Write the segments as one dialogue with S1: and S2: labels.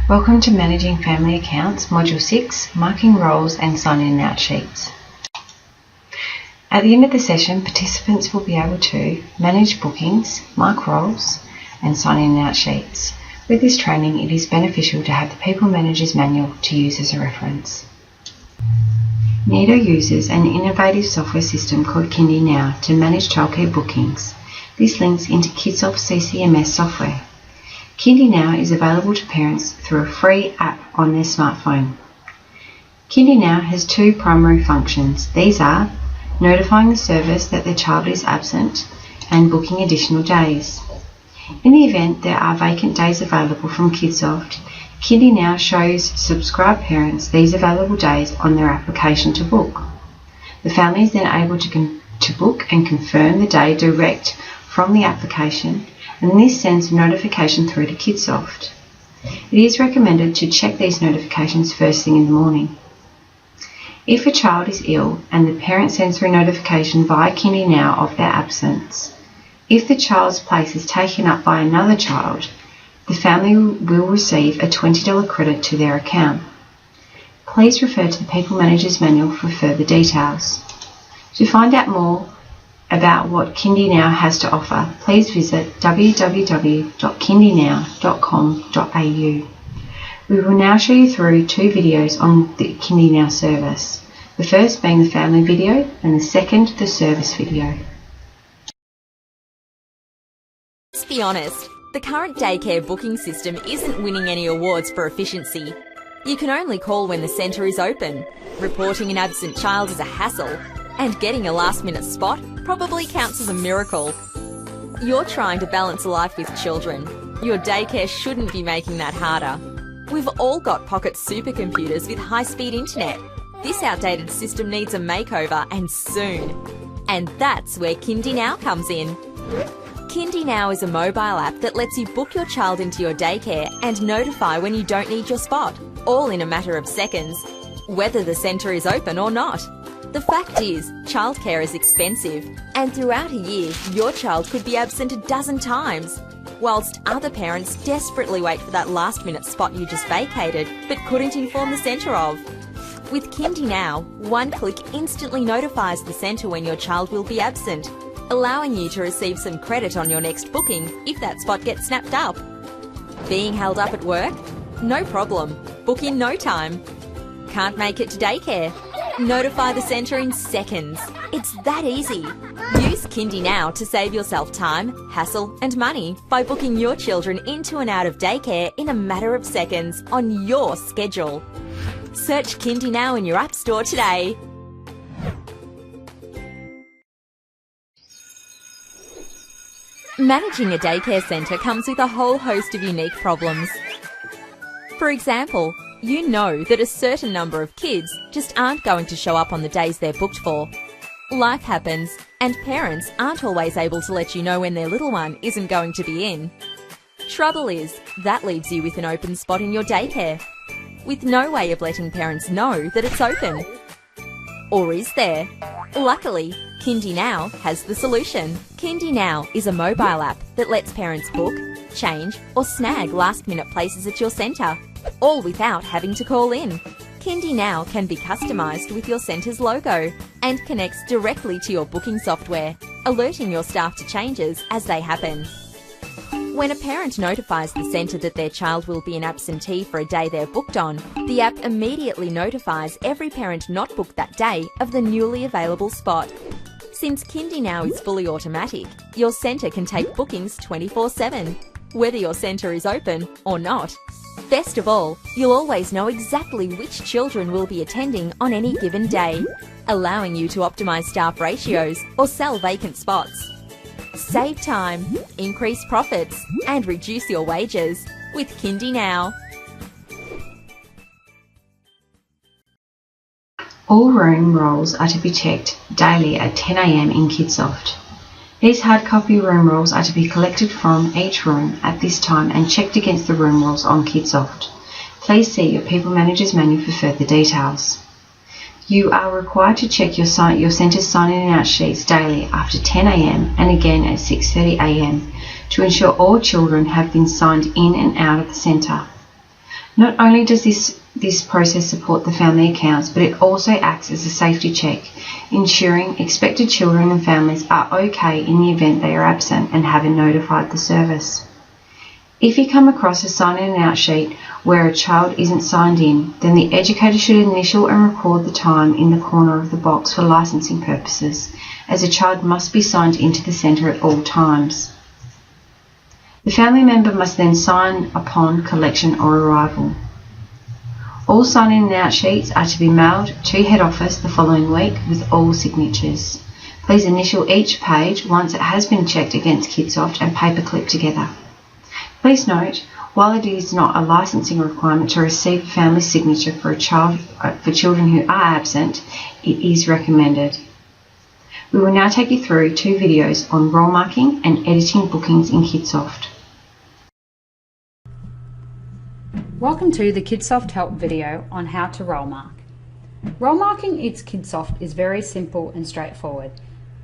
S1: Welcome to Managing Family Accounts, Module 6, Marking Roles and Sign-in and Out Sheets. At the end of the session, participants will be able to manage bookings, mark roles and sign-in and out sheets. With this training, it is beneficial to have the People Manager's Manual to use as a reference. Nido uses an innovative software system called Kindy Now to manage childcare bookings. This links into Kidsoft CCMS software. Kindy Now is available to parents through a free app on their smartphone. Kindy Now has two primary functions. These are notifying the service that their child is absent and booking additional days. In the event there are vacant days available from Kidsoft, Kindy Now shows subscribed parents these available days on their application to book. The family is then able to book and confirm the day direct from the application, and this sends a notification through to Kidsoft. It is recommended to check these notifications first thing in the morning. If a child is ill and the parent sends through a notification via Kindy Now of their absence, if the child's place is taken up by another child, the family will receive a $20 credit to their account. Please refer to the People Manager's Manual for further details. To find out more about what Kindy Now has to offer, please visit www.kindynow.com.au. We will now show you through two videos on the Kindy Now service, the first being the family video and the second the service video.
S2: Let's be honest, the current daycare booking system isn't winning any awards for efficiency. You can only call when the centre is open. Reporting an absent child is a hassle, and getting a last-minute spot probably counts as a miracle. You're trying to balance life with children. Your daycare shouldn't be making that harder. We've all got pocket supercomputers with high-speed internet. This outdated system needs a makeover, and soon. And that's where Kindy Now comes in. Kindy Now is a mobile app that lets you book your child into your daycare and notify when you don't need your spot, all in a matter of seconds, whether the centre is open or not. The fact is, childcare is expensive, and throughout a year, your child could be absent a dozen times, whilst other parents desperately wait for that last-minute spot you just vacated but couldn't inform the centre of. With Kindy Now, one click instantly notifies the centre when your child will be absent, allowing you to receive some credit on your next booking if that spot gets snapped up. Being held up at work? No problem. Book in no time. Can't make it to daycare? Notify the centre in seconds. It's that easy. Use Kindy Now to save yourself time, hassle and money by booking your children into and out of daycare in a matter of seconds on your schedule. Search Kindy Now in your App Store today. Managing a daycare centre comes with a whole host of unique problems. For example, you know that a certain number of kids just aren't going to show up on the days they're booked for. Life happens, and parents aren't always able to let you know when their little one isn't going to be in. Trouble is, that leaves you with an open spot in your daycare, with no way of letting parents know that it's open. Or is there? Luckily, Kindy Now has the solution. Kindy Now is a mobile app that lets parents book, change or snag last-minute places at your centre, all without having to call in. Kindy Now can be customised with your centre's logo and connects directly to your booking software, alerting your staff to changes as they happen. When a parent notifies the centre that their child will be an absentee for a day they're booked on, the app immediately notifies every parent not booked that day of the newly available spot. Since Kindy Now is fully automatic, your centre can take bookings 24/7, whether your centre is open or not. Best of all, you'll always know exactly which children will be attending on any given day, allowing you to optimise staff ratios or sell vacant spots. Save time, increase profits, and reduce your wages with Kindy Now.
S1: All room roles are to be checked daily at 10 a.m. in Kidsoft. These hard copy room rolls are to be collected from each room at this time and checked against the room rolls on Kidsoft. Please see your People Manager's Manual for further details. You are required to check your centre's sign-in and out sheets daily after 10 a.m. and again at 6:30 a.m. to ensure all children have been signed in and out of the centre. Not only does this process support the family accounts, but it also acts as a safety check, ensuring expected children and families are okay in the event they are absent and haven't notified the service. If you come across a sign in and out sheet where a child isn't signed in, then the educator should initial and record the time in the corner of the box for licensing purposes, as a child must be signed into the centre at all times. The family member must then sign upon collection or arrival. All sign in and out sheets are to be mailed to head office the following week with all signatures. Please initial each page once it has been checked against Kidsoft and paperclip together. Please note, while it is not a licensing requirement to receive a family signature for children who are absent, it is recommended. We will now take you through 2 videos on roll marking and editing bookings in Kidsoft.
S3: Welcome to the Kidsoft help video on how to roll mark. Roll marking in Kidsoft is very simple and straightforward.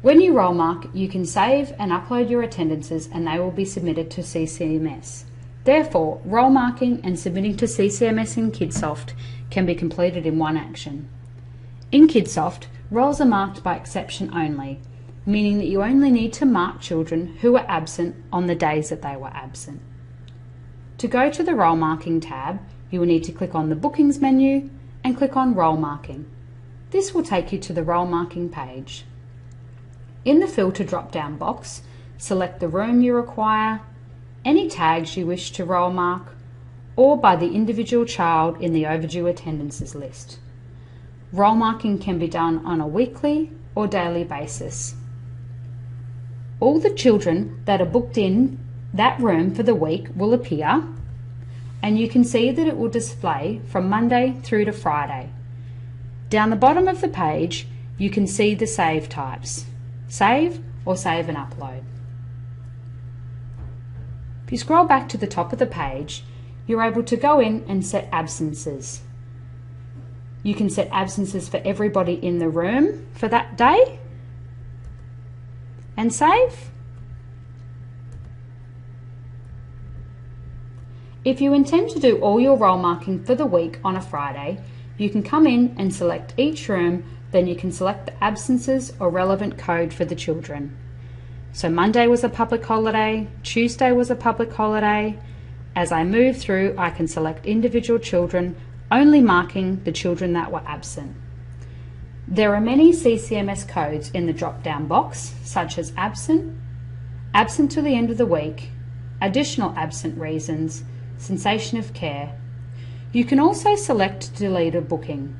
S3: When you roll mark, you can save and upload your attendances and they will be submitted to CCMS. Therefore, roll marking and submitting to CCMS in Kidsoft can be completed in one action. In Kidsoft, rolls are marked by exception only, meaning that you only need to mark children who were absent on the days that they were absent. To go to the roll marking tab, you will need to click on the bookings menu and click on roll marking. This will take you to the roll marking page. In the filter drop-down box, select the room you require, any tags you wish to roll mark, or by the individual child in the overdue attendances list. Roll marking can be done on a weekly or daily basis. All the children that are booked in that room for the week will appear, and you can see that it will display from Monday through to Friday. Down the bottom of the page, you can see the save types. Save or save and upload. If you scroll back to the top of the page, you're able to go in and set absences. You can set absences for everybody in the room for that day and save. If you intend to do all your roll marking for the week on a Friday, you can come in and select each room. Then you can select the absences or relevant code for the children. So Monday was a public holiday, Tuesday was a public holiday. As I move through, I can select individual children, only marking the children that were absent. There are many CCMS codes in the drop-down box, such as absent, absent to the end of the week, additional absent reasons, cessation of care. You can also select delete a booking.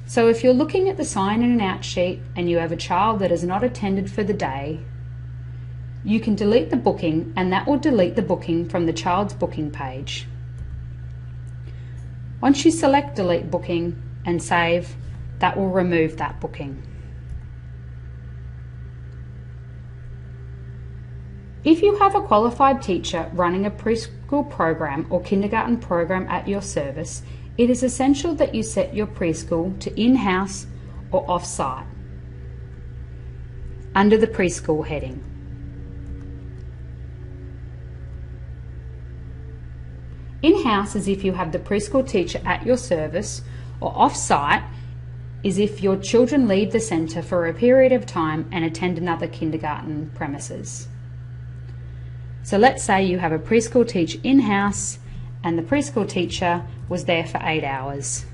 S3: So if you're looking at the sign in and out sheet and you have a child that is not attended for the day, you can delete the booking and that will delete the booking from the child's booking page. Once you select delete booking and save, that will remove that booking. If you have a qualified teacher running a preschool program or kindergarten program at your service, it is essential that you set your preschool to in-house or off-site under the preschool heading. In-house is if you have the preschool teacher at your service, or off-site is if your children leave the centre for a period of time and attend another kindergarten premises. So let's say you have a preschool teacher in-house and the preschool teacher was there for 8 hours.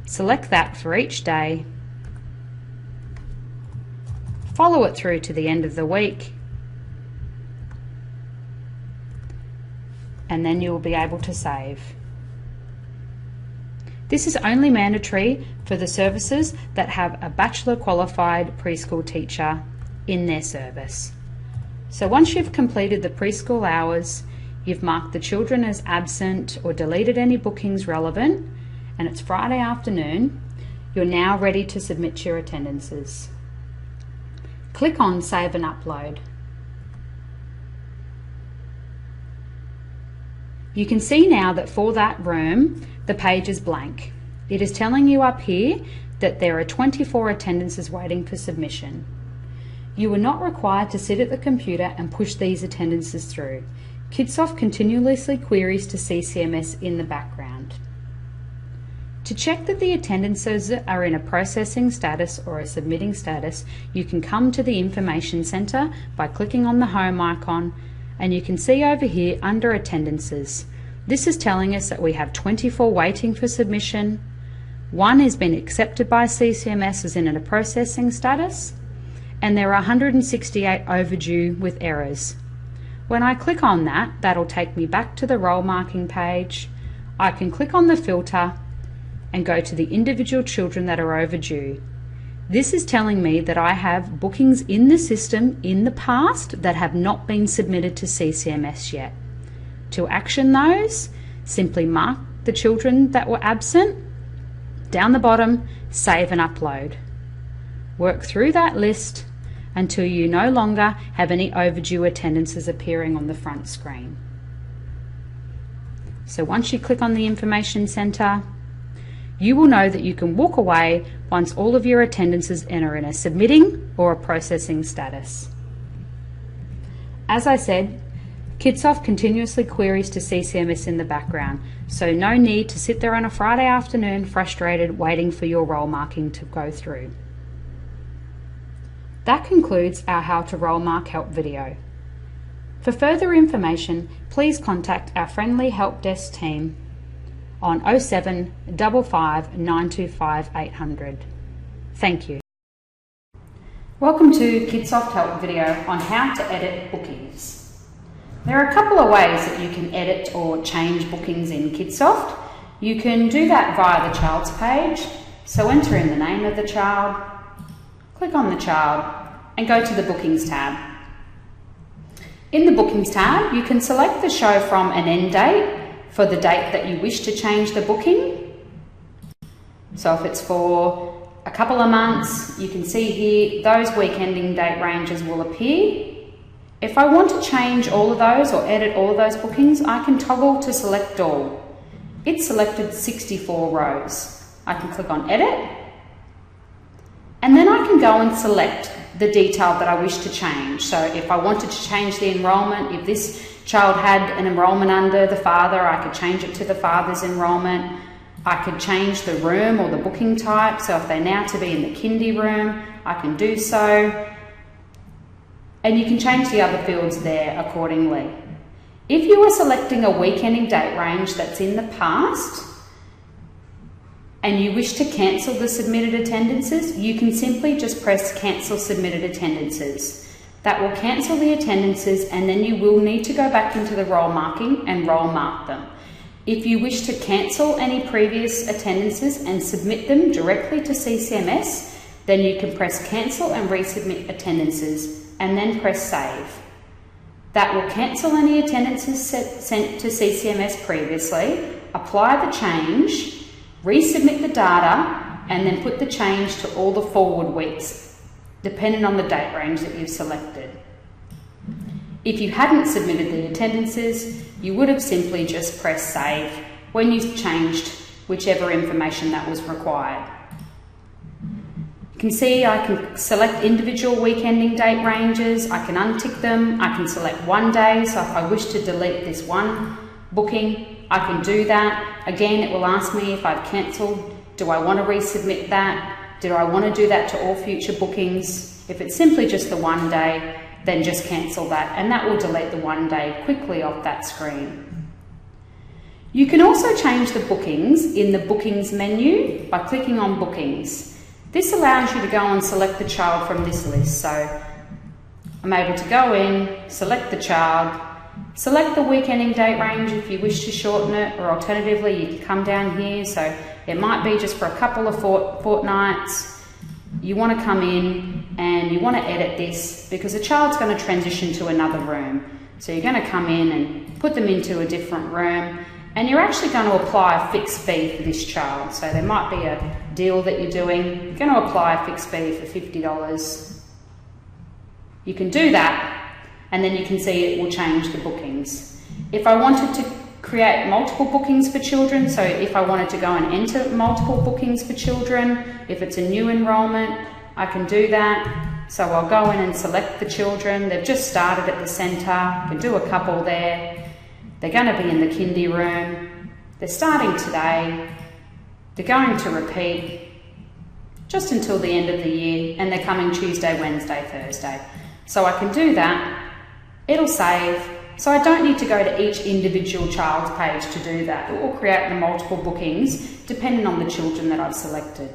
S3: Select that for each day, follow it through to the end of the week, and then you will be able to save. This is only mandatory for the services that have a bachelor qualified preschool teacher in their service. So once you've completed the preschool hours, you've marked the children as absent or deleted any bookings relevant, and it's Friday afternoon, you're now ready to submit your attendances. Click on Save and Upload. You can see now that for that room, the page is blank. It is telling you up here that there are 24 attendances waiting for submission. You are not required to sit at the computer and push these attendances through. Kidsoft continuously queries to CCMS in the background. To check that the attendances are in a processing status or a submitting status, you can come to the Information Centre by clicking on the home icon, and you can see over here under attendances. This is telling us that we have 24 waiting for submission, 1 has been accepted by CCMS as in a processing status, and there are 168 overdue with errors. When I click on that, that'll take me back to the roll marking page. I can click on the filter and go to the individual children that are overdue. This is telling me that I have bookings in the system in the past that have not been submitted to CCMS yet. To action those, simply mark the children that were absent, down the bottom, save and upload. Work through that list until you no longer have any overdue attendances appearing on the front screen. So once you click on the Information Centre, you will know that you can walk away once all of your attendances are in a submitting or a processing status. As I said, Kidsoft continuously queries to CCMS in the background, so no need to sit there on a Friday afternoon frustrated waiting for your roll marking to go through. That concludes our How to Roll Mark help video. For further information, please contact our friendly help desk team on 07 55 925 800. Thank you. Welcome to Kidsoft help video on how to edit bookings. There are a couple of ways that you can edit or change bookings in Kidsoft. You can do that via the child's page, so enter in the name of the child, click on the child and go to the Bookings tab. In the Bookings tab, you can select the show from an end date for the date that you wish to change the booking. So if it's for a couple of months, you can see here those week ending date ranges will appear. If I want to change all of those or edit all of those bookings, I can toggle to select all. It's selected 64 rows. I can click on edit, and then I can go and select the detail that I wish to change. So if I wanted to change the enrolment, if this child had an enrolment under the father, I could change it to the father's enrolment. I could change the room or the booking type. So if they're now to be in the kindy room, I can do so. And you can change the other fields there accordingly. If you are selecting a week-ending date range that's in the past and you wish to cancel the submitted attendances, you can simply just press cancel submitted attendances. That will cancel the attendances, and then you will need to go back into the roll marking and roll mark them. If you wish to cancel any previous attendances and submit them directly to CCMS, then you can press cancel and resubmit attendances and then press save. That will cancel any attendances sent to CCMS previously, apply the change, resubmit the data, and then put the change to all the forward weeks, depending on the date range that you've selected. If you hadn't submitted the attendances, you would have simply just pressed save when you've changed whichever information that was required. You can see I can select individual week-ending date ranges, I can untick them, I can select one day, so if I wish to delete this one booking, I can do that. Again, it will ask me if I've cancelled, do I want to resubmit that? Do I want to do that to all future bookings? If it's simply just the one day, then just cancel that, and that will delete the one day quickly off that screen. You can also change the bookings in the Bookings menu by clicking on Bookings. This allows you to go and select the child from this list. So I'm able to go in, select the child, select the week-ending date range if you wish to shorten it, or alternatively you can come down here. So it might be just for a couple of fortnights. You want to come in and you want to edit this because the child's going to transition to another room. So you're going to come in and put them into a different room, and you're actually going to apply a fixed fee for this child. So there might be a deal that you're doing. You're going to apply a fixed fee for $50. You can do that, and then you can see it will change the bookings. If I wanted to create multiple bookings for children, so if I wanted to go and enter multiple bookings for children, if it's a new enrolment, I can do that. So I'll go in and select the children. They've just started at the centre. I can do a couple there. They're going to be in the kindy room. They're starting today. They're going to repeat just until the end of the year, and they're coming Tuesday, Wednesday, Thursday. So I can do that, it'll save, so I don't need to go to each individual child's page to do that. It will create the multiple bookings depending on the children that I've selected.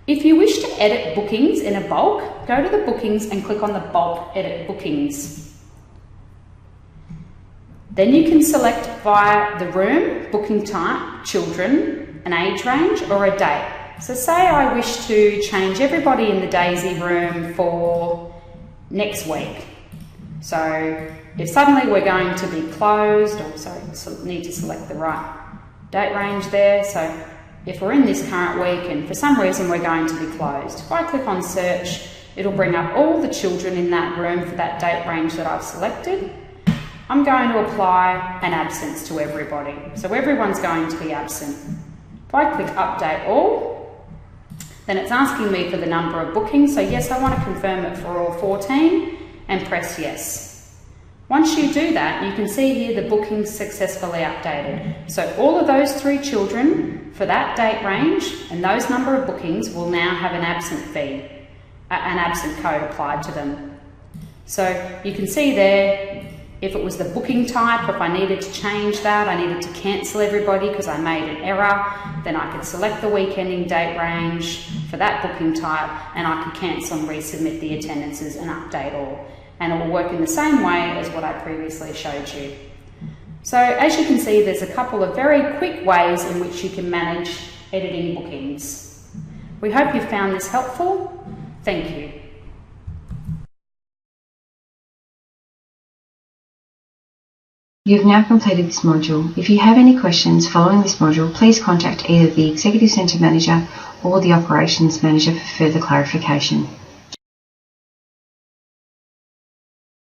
S3: If you wish to edit bookings in a bulk, go to the bookings and click on the bulk edit bookings. Then you can select via the room, booking type, children, an age range or a date. So say I wish to change everybody in the Daisy room for next week. So if suddenly we're going to be closed, need to select the right date range there. So if we're in this current week and for some reason we're going to be closed, if I click on search, it'll bring up all the children in that room for that date range that I've selected. I'm going to apply an absence to everybody. So everyone's going to be absent. If I click update all, then it's asking me for the number of bookings. So yes, I want to confirm it for all 14 and press yes. Once you do that, you can see here the bookings successfully updated. So all of those 3 children for that date range and those number of bookings will now have an absent fee, an absent code applied to them. So you can see there, if it was the booking type, if I needed to change that, I needed to cancel everybody because I made an error, then I could select the week ending date range for that booking type and I could cancel and resubmit the attendances and update all. And it will work in the same way as what I previously showed you. So as you can see, there's a couple of very quick ways in which you can manage editing bookings. We hope you found this helpful. Thank you.
S1: You have now completed this module. If you have any questions following this module, please contact either the Executive Centre Manager or the Operations Manager for further clarification.